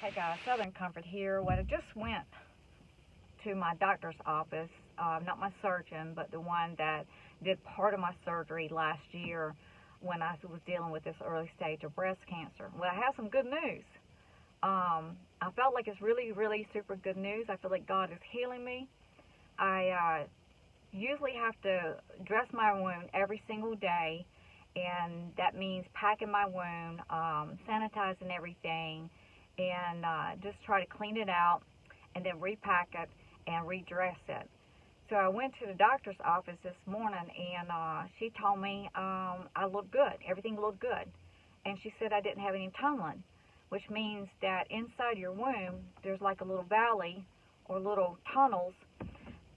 Hey guys, Southern Comfort here. Well, I just went to my doctor's office, not my surgeon, but the one that did part of my surgery last year when I was dealing with this early stage of breast cancer. Well, I have some good news. I felt like it's really, really super good news. I feel like God is healing me. I usually have to dress my wound every single day, and that means packing my wound, sanitizing everything, and just try to clean it out and then repack it and redress it. So I went to the doctor's office this morning, and she told me I looked good. Everything looked good. And she said I didn't have any tunneling, which means that inside your womb, there's like a little valley or little tunnels,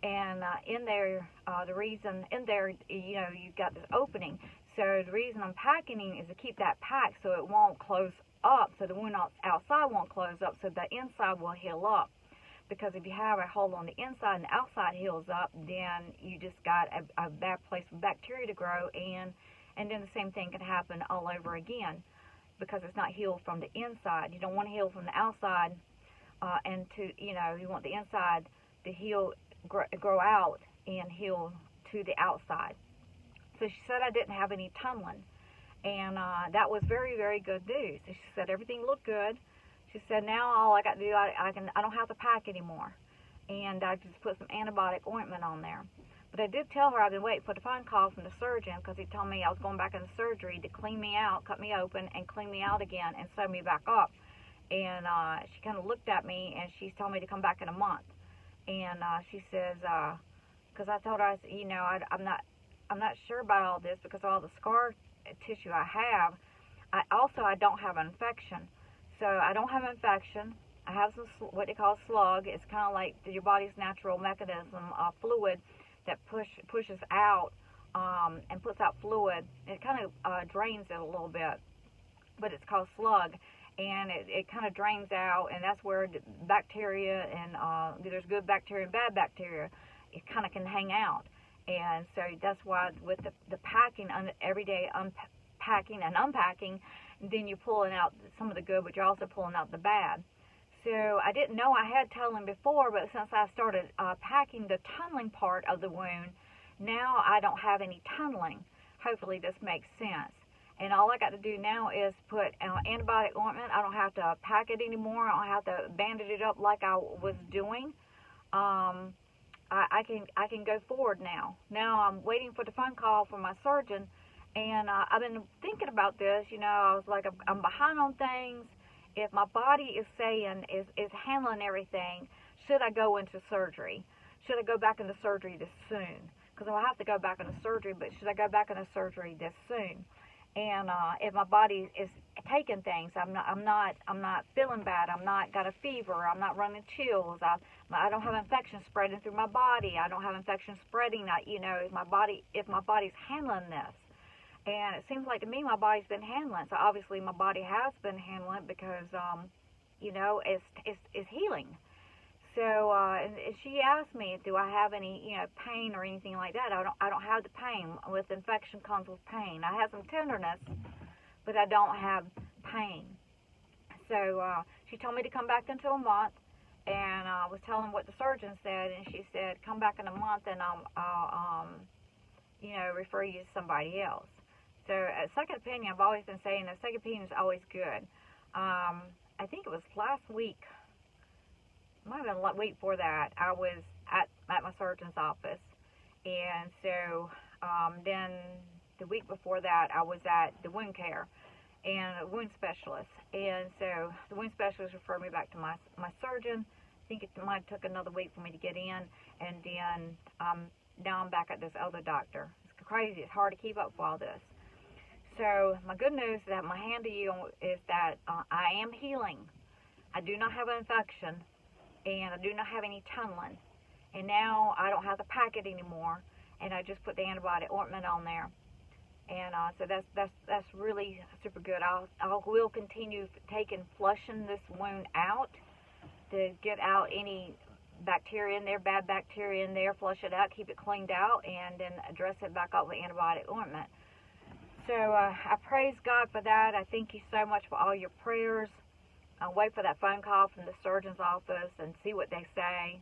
and in there, the reason in there, you've got this opening. So the reason I'm packing is to keep that packed so it won't close up, so the wound outside won't close up, so the inside will heal up. Because if you have a hole on the inside and the outside heals up, then you just got a bad place for bacteria to grow, and then the same thing can happen all over again because it's not healed from the inside. You don't want to heal from the outside, and you want the inside to heal, grow out, and heal to the outside. So she said I didn't have any tunneling, and that was very, very good news. She said everything looked good. She said now all I got to do, I don't have to pack anymore, and I just put some antibiotic ointment on there. But I did tell her I've been waiting for the phone call from the surgeon because he told me I was going back into surgery to clean me out, cut me open, and clean me out again and sew me back up. And she kind of looked at me and she told me to come back in a month. And she says, because I told her, I'm not sure about all this because of all the scar tissue I have. I don't have an infection. So I don't have an infection. I have some what they call slug. It's kind of like your body's natural mechanism, fluid that pushes out and puts out fluid. It kind of drains it a little bit, but it's called slug, and it kind of drains out, and that's where the bacteria and there's good bacteria and bad bacteria. It kind of can hang out, and so that's why with the packing every day, unpacking and unpacking, then you're pulling out some of the good, but you're also pulling out the bad. So I didn't know I had tunneling before, but since I started packing the tunneling part of the wound, now I don't have any tunneling. Hopefully this makes sense. And all I got to do now is put antibiotic ointment. I don't have to pack it anymore. I don't have to bandage it up like I was doing. Um, I can go forward now. Now I'm waiting for the phone call from my surgeon, and I've been thinking about this. I was like, I'm behind on things. If my body is saying is handling everything, should I go into surgery? Should I go back into surgery this soon? Because I'll have to go back into surgery, but should I go back into surgery this soon? And if my body is taking things, I'm not feeling bad. I'm not got a fever. I'm not running chills. I don't have infection spreading through my body. I don't have infection spreading. If my body's handling this. And it seems like to me my body's been handling. So obviously my body has been handling because, it's healing. So and she asked me, do I have any, pain or anything like that? I don't have the pain. With infection comes with pain. I have some tenderness, but I don't have pain. So she told me to come back into a month, and I was telling what the surgeon said, and she said, come back in a month, and I'll refer you to somebody else. So a second opinion, I've always been saying a second opinion is always good. I think it was last week, might have been a week before that, I was at my surgeon's office. And so then the week before that, I was at the wound care and a wound specialist. And so the wound specialist referred me back to my surgeon. I think it might have took another week for me to get in. And then now I'm back at this other doctor. It's crazy. It's hard to keep up with all this. So my good news that my hand to you is that I am healing. I do not have an infection, and I do not have any tunneling. And now I don't have to pack it anymore, and I just put the antibiotic ointment on there. And so that's really super good. I will continue flushing this wound out to get out any bacteria in there, bad bacteria in there, flush it out, keep it cleaned out, and then dress it back up with antibiotic ointment. So I praise God for that. I thank you so much for all your prayers. wait for that phone call from the surgeon's office and see what they say.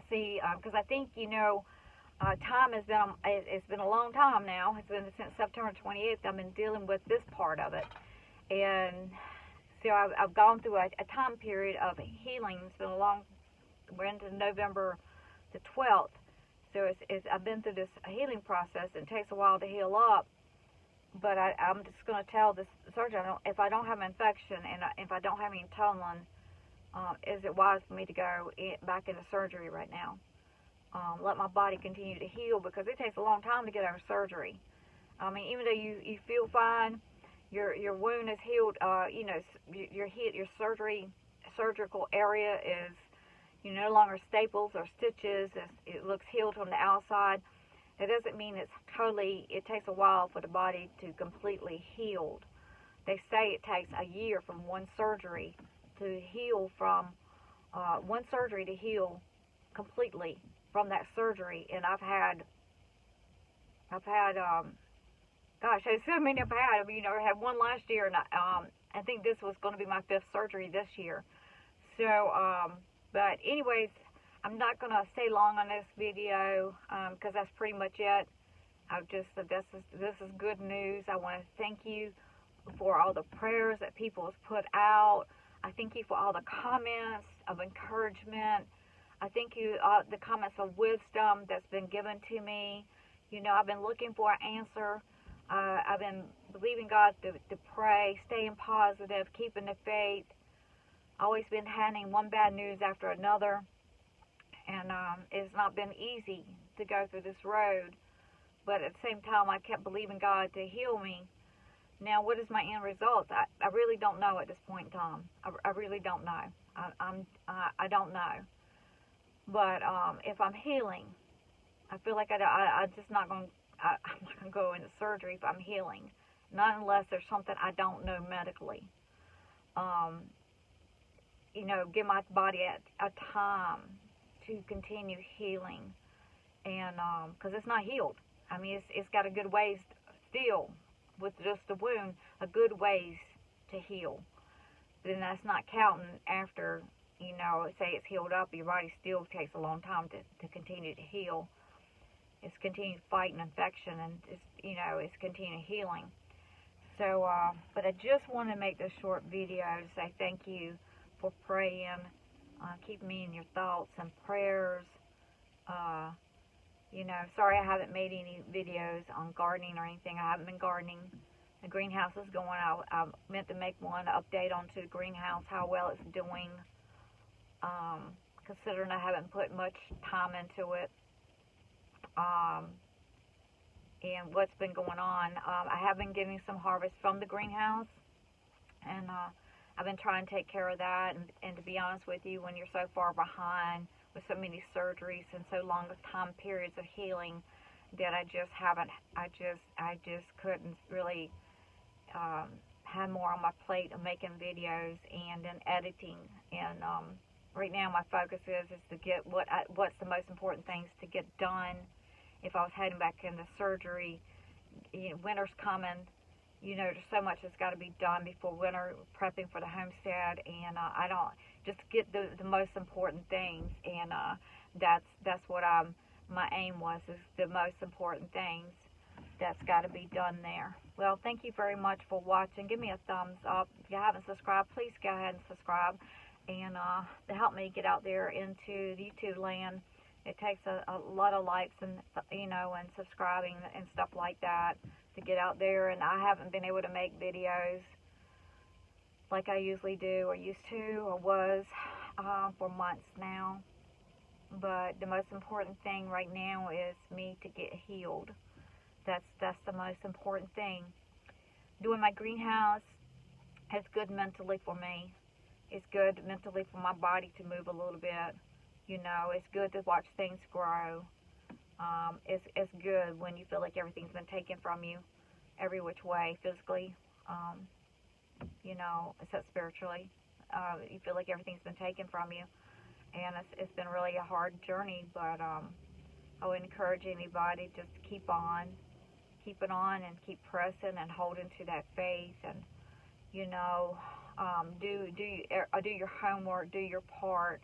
See, because I think, time has been, it's been a long time now. It's been since September 28th. I've been dealing with this part of it. And so I've gone through a time period of healing. It's been a long, we're into November the 12th. So I've been through this healing process. It takes a while to heal up. But I'm just going to tell this surgeon, if I don't have an infection and if I don't have any tunneling, is it wise for me to go back into surgery right now? Let my body continue to heal, because it takes a long time to get over surgery. I mean, even though you feel fine, your wound is healed. Your surgical area is no longer staples or stitches. It looks healed from the outside. It doesn't mean it's totally. It takes a while for the body to completely heal. They say it takes a year from one surgery to heal from one surgery to heal completely from that surgery. And I've had gosh, there's so many I've had. I had one last year, and I think this was going to be my 5th surgery this year. So, but anyways, I'm not going to stay long on this video, because that's pretty much it. This is good news. I want to thank you for all the prayers that people have put out. I thank you for all the comments of encouragement. I thank you the comments of wisdom that's been given to me. I've been looking for an answer. I've been believing God to pray, staying positive, keeping the faith. Always been handing one bad news after another. And it's not been easy to go through this road. But at the same time, I kept believing God to heal me. Now, what is my end result? I really don't know at this point in time. I really don't know. I don't know. But if I'm healing, I feel like I'm not going to go into surgery if I'm healing. Not unless there's something I don't know medically. Give my body a time to continue healing. And because it's not healed. I mean, it's got a good ways still, with just the wound, a good ways to heal. Then that's not counting after, say it's healed up, your body still takes a long time to continue to heal. It's continued fighting infection, and it's continued healing. So, but I just want to make this short video to say thank you for praying. Keep me in your thoughts and prayers. Sorry I haven't made any videos on gardening or anything. I haven't been gardening. The greenhouse is going. I meant to make one update onto the greenhouse, how well it's doing. Considering I haven't put much time into it. And what's been going on. I have been getting some harvest from the greenhouse. And I've been trying to take care of that. And to be honest with you, when you're so far behind with so many surgeries and so long time periods of healing, that I just couldn't really have more on my plate of making videos and then editing. And right now my focus is to get what's the most important things to get done. If I was heading back into surgery, winter's coming. There's so much that's got to be done before winter, prepping for the homestead, and I don't just get the most important things, and that's what my aim was, is the most important things that's got to be done there. Well, thank you very much for watching. Give me a thumbs up. If you haven't subscribed, please go ahead and subscribe, and to help me get out there into the YouTube land. It takes a lot of likes and and subscribing and stuff like that to get out there, and I haven't been able to make videos like I usually do or used to or was for months now. But the most important thing right now is me to get healed. That's the most important thing. Doing my greenhouse is good mentally for me. It's good mentally for my body to move a little bit. It's good to watch things grow. It's good when you feel like everything's been taken from you, every which way, physically, except spiritually. You feel like everything's been taken from you, and it's been really a hard journey, but I would encourage anybody just to keep on, keep it on, and keep pressing and holding to that faith, and do your homework, do your part,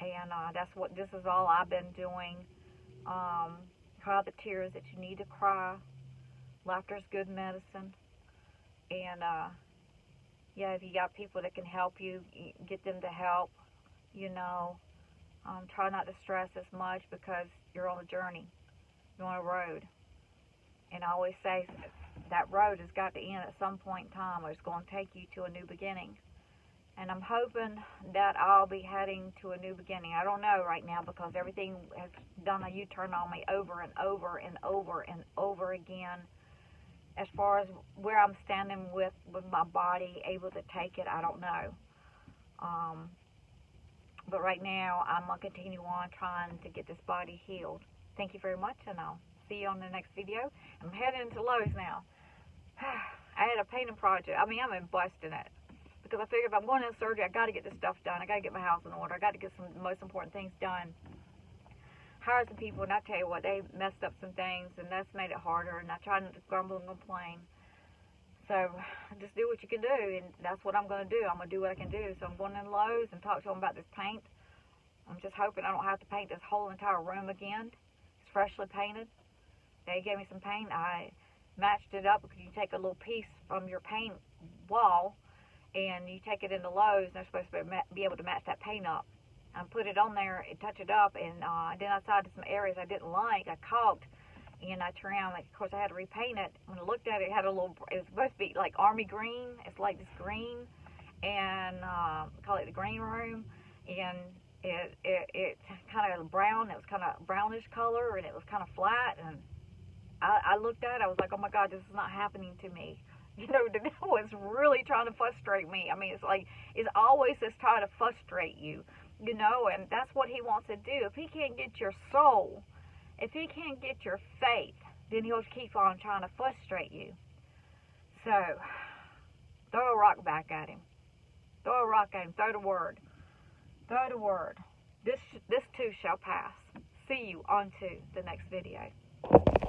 and that's what this is all I've been doing. Cry the tears that you need to cry. Laughter's good medicine, and yeah, if you got people that can help you, get them to help. You know, try not to stress as much because you're on a journey, you're on a road, and I always say that road has got to end at some point in time, or it's going to take you to a new beginning. And I'm hoping that I'll be heading to a new beginning. I don't know right now because everything has done a U-turn on me over and over and over and over again. As far as where I'm standing with my body, able to take it, I don't know. But right now, I'm going to continue on trying to get this body healed. Thank you very much, and I'll see you on the next video. I'm heading to Lowe's now. I had a painting project. I mean, I'm busting it. Because I figured if I'm going into surgery, I got to get this stuff done. I got to get my house in order. I got to get some of the most important things done. Hire some people, and I tell you what, they messed up some things, and that's made it harder. And I try not to grumble and complain. So just do what you can do, and that's what I'm going to do. I'm going to do what I can do. So I'm going in Lowe's and talk to them about this paint. I'm just hoping I don't have to paint this whole entire room again. It's freshly painted. They gave me some paint. I matched it up because you take a little piece from your paint wall and you take it into Lowe's, and they're supposed to be able to match that paint up. I put it on there and touch it up, and then I decided some areas I didn't like. I caulked, and I turned around. Like, of course, I had to repaint it. When I looked at it, it had a little. It was supposed to be like army green. It's like this green, and call it the green room, and it kind of brown. It was kind of brownish color, and it was kind of flat. And I looked at it. I was like, oh my God, this is not happening to me. You know, the devil is really trying to frustrate me. I mean, it's like, it's always just trying to frustrate you, you know, and that's what he wants to do. If he can't get your soul, if he can't get your faith, then he'll keep on trying to frustrate you. So, throw a rock back at him. Throw a rock at him. Throw the word. Throw the word. This too shall pass. See you on to the next video.